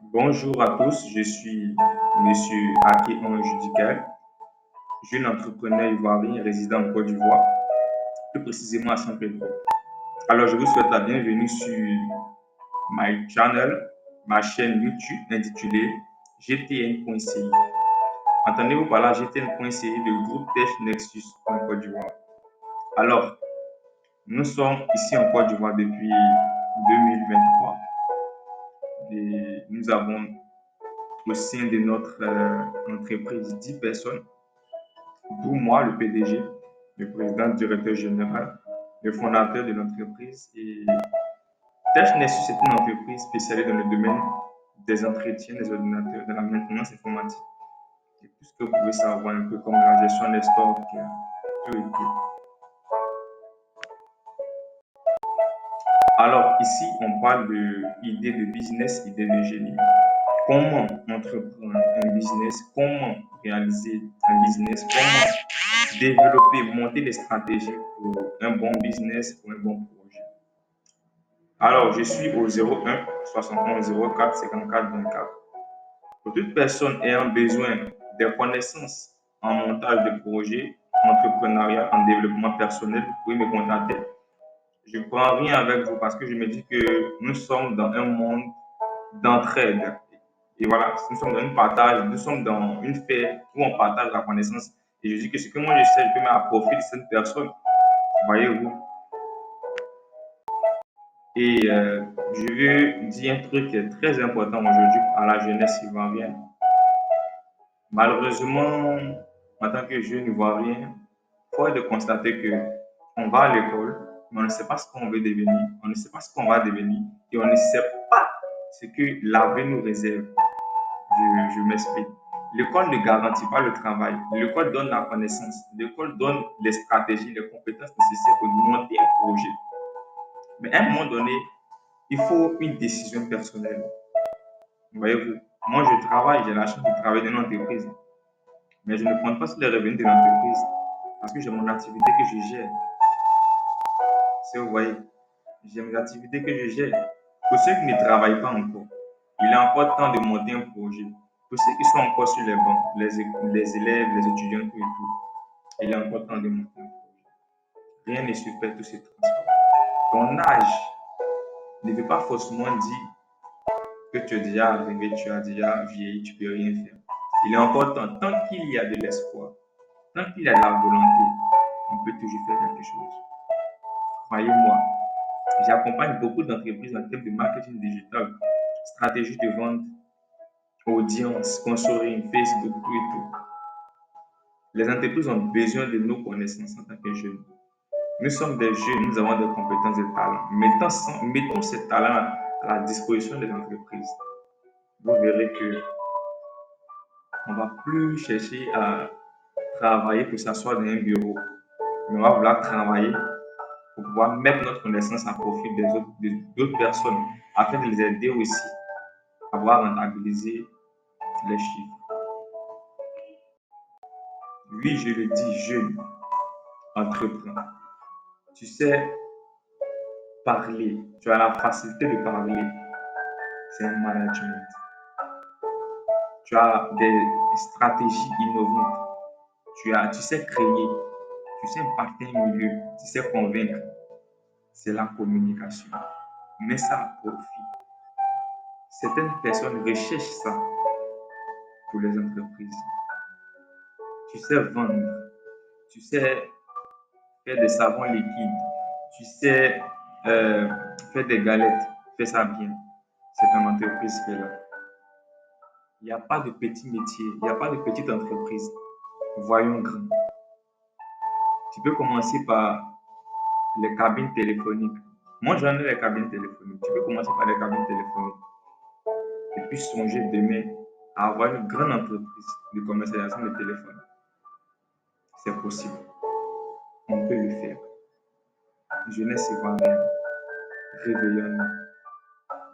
Bonjour à tous, je suis Monsieur Ake Anjudikal, jeune entrepreneur ivoirien résident en Côte d'Ivoire, plus précisément à Saint-Pedro. Alors, je vous souhaite la bienvenue sur my channel, ma chaîne YouTube intitulée GTN.ci. Entendez-vous par là GTN.ci, le groupe Tech Nexus en Côte d'Ivoire. Alors, nous sommes ici en Côte d'Ivoire depuis 2023 et nous avons au sein de notre entreprise 10 personnes, d'où moi, le PDG, le président directeur général, le fondateur de l'entreprise. Et TechNexus, c'est une entreprise spécialisée dans le domaine des entretiens des ordinateurs, de la maintenance informatique. Et tout ce que vous pouvez savoir un peu comme la gestion des stocks, tout et tout. Alors ici, on parle d'idées de business, idées de génie. Comment entreprendre un business, comment réaliser un business, comment développer, monter des stratégies pour un bon business, pour un bon projet. Alors, je suis au 01 71 04 54 24. Pour toute personne ayant besoin de connaissances en montage de projets, entrepreneuriat, en développement personnel, vous pouvez me contacter. Je ne prends rien avec vous parce que je me dis que nous sommes dans un monde d'entraide. Et voilà, nous sommes dans une partage, nous sommes dans une fête où on partage la connaissance. Et je dis que ce que moi je sais, je peux mettre à profit de cette personne. Voyez-vous? Et je veux dire un truc qui est très important aujourd'hui à la jeunesse ivoirienne. Malheureusement, en tant que jeune ivoirien, force est de constater que on va à l'école, mais on ne sait pas ce qu'on veut devenir, on ne sait pas ce qu'on va devenir et on ne sait pas ce que l'avenir nous réserve. Je m'explique. L'école ne garantit pas le travail. L'école donne la connaissance. L'école donne les stratégies, les compétences nécessaires pour monter un projet. Mais à un moment donné, il faut une décision personnelle. Voyez-vous, moi je travaille, j'ai la chance de travailler dans une entreprise, mais je ne compte pas sur les revenus de l'entreprise parce que j'ai mon activité que je gère. Si vous voyez, j'ai mes activités que je gère. Pour ceux qui ne travaillent pas encore, il est encore temps de monter un projet. Pour ceux qui sont encore sur les bancs, les élèves, les étudiants, tout et tout, il est encore temps de monter un projet. Rien ne se fait, tout se transforme. Ton âge ne veut pas forcément dire que tu es déjà arrivé, tu as déjà vieilli, tu ne peux rien faire. Il est encore temps, tant qu'il y a de l'espoir, tant qu'il y a de la volonté, on peut toujours faire quelque chose. Croyez-moi, j'accompagne beaucoup d'entreprises en termes de marketing digital, stratégie de vente, audience, sponsoring, Facebook, tout et tout. Les entreprises ont besoin de nos connaissances en tant que jeunes. Nous sommes des jeunes, nous avons des compétences et des talents. Mettons ces talents à la disposition des entreprises. Vous verrez que on ne va plus chercher à travailler pour s'asseoir dans un bureau, mais on va vouloir travailler pour pouvoir mettre notre connaissance à profit d'autres personnes afin de les aider aussi à pouvoir rentabiliser les chiffres. Oui, je le dis, jeune, entreprends. Tu sais parler, tu as la facilité de parler, c'est un management. Tu as des stratégies innovantes, tu sais créer, tu sais impacter un milieu, tu sais convaincre, c'est la communication. Mets ça à profit. Certaines personnes recherchent ça pour les entreprises. Tu sais vendre, tu sais faire des savons liquides, tu sais faire des galettes, fais ça bien. C'est ton entreprise qui est là. Il n'y a pas de petit métier, il n'y a pas de petite entreprise. Voyons grand. Tu peux commencer par les cabines téléphoniques. Moi, j'en ai les cabines téléphoniques. Tu peux commencer par les cabines téléphoniques et puis songer demain à avoir une grande entreprise de commercialisation de téléphones. C'est possible. On peut le faire. Jeunesse ivoirienne, réveillons-nous.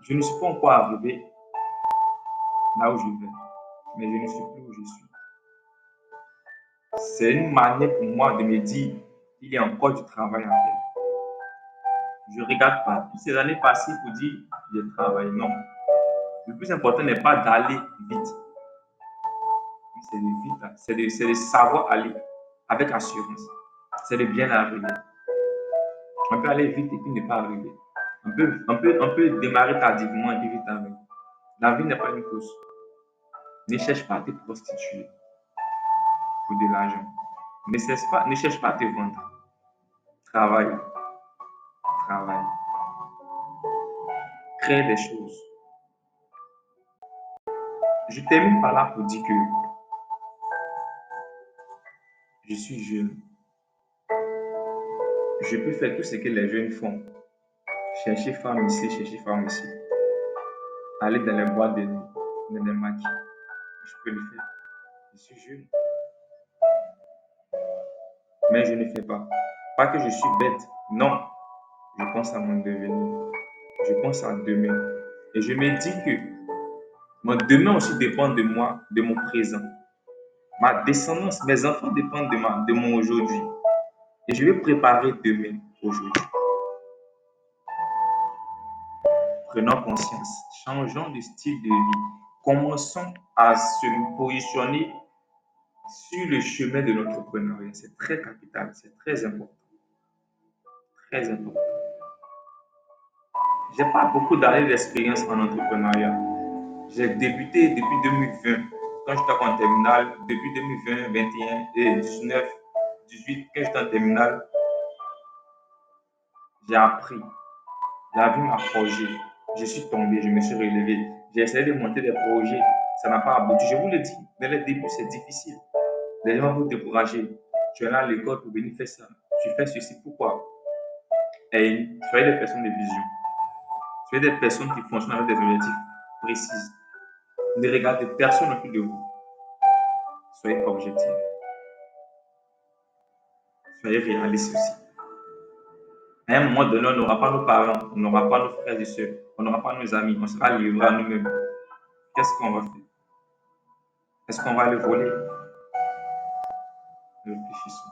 Je ne suis pas encore arrivé là où je vais, mais je ne suis plus où je suis. C'est une manière pour moi de me dire qu'il y a encore du travail à faire. Je ne regarde pas toutes ces années passées pour dire j'ai travaillé. Non. Le plus plus important n'est pas d'aller vite, mais c'est de vite, c'est de savoir aller avec assurance. C'est de bien arriver. On peut aller vite et puis ne pas arriver. On peut démarrer tardivement et puis vite arriver. La vie n'est pas une course. Ne cherche pas à te prostituer pour de l'argent. Ne cherche pas à te vendre. Travaille, travaille. Crée des choses. Je termine par là pour dire que je suis jeune. Je peux faire tout ce que les jeunes font. Chercher femme ici, chercher femme ici. Aller dans les boîtes de nuit, dans les maquis. Je peux le faire. Je suis jeune. Mais je ne fais pas. Pas que je suis bête. Non. Je pense à mon devenir. Je pense à demain. Et je me dis que mon demain aussi dépend de moi, de mon présent. Ma descendance, mes enfants dépendent de mon aujourd'hui. Et je vais préparer demain, aujourd'hui. Prenons conscience, changeons de style de vie. Commençons à se positionner sur le chemin de l'entrepreneuriat. C'est très capital, c'est très important. Très important. Je n'ai pas beaucoup d'années d'expérience en entrepreneuriat. J'ai débuté depuis 2020, quand j'étais en terminale, depuis 2020, 21 et 19, 18, quand j'étais en terminale, j'ai appris. La vie m'a forgé. Je suis tombé, je me suis relevé. J'ai essayé de monter des projets, ça n'a pas abouti. Je vous le dis, dès le début, c'est difficile. Les gens vont vous décourager. Tu es là à l'école pour venir faire ça. Tu fais ceci, pourquoi? Et soyez des personnes de vision. Soyez des personnes qui fonctionnent avec des objectifs précis. Ne regardez personne autour de vous. Soyez objectif. Soyez réaliste aussi. À un moment donné, on n'aura pas nos parents, on n'aura pas nos frères et sœurs, on n'aura pas nos amis, on sera livré à nous-mêmes. Qu'est-ce qu'on va faire? Est-ce qu'on va le voler? Réfléchissons.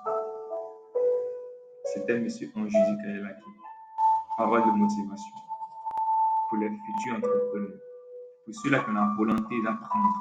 C'était M. Anjudi Kaelaki. Parole de motivation pour les futurs entrepreneurs, pour ceux-là qui ont la volonté d'apprendre,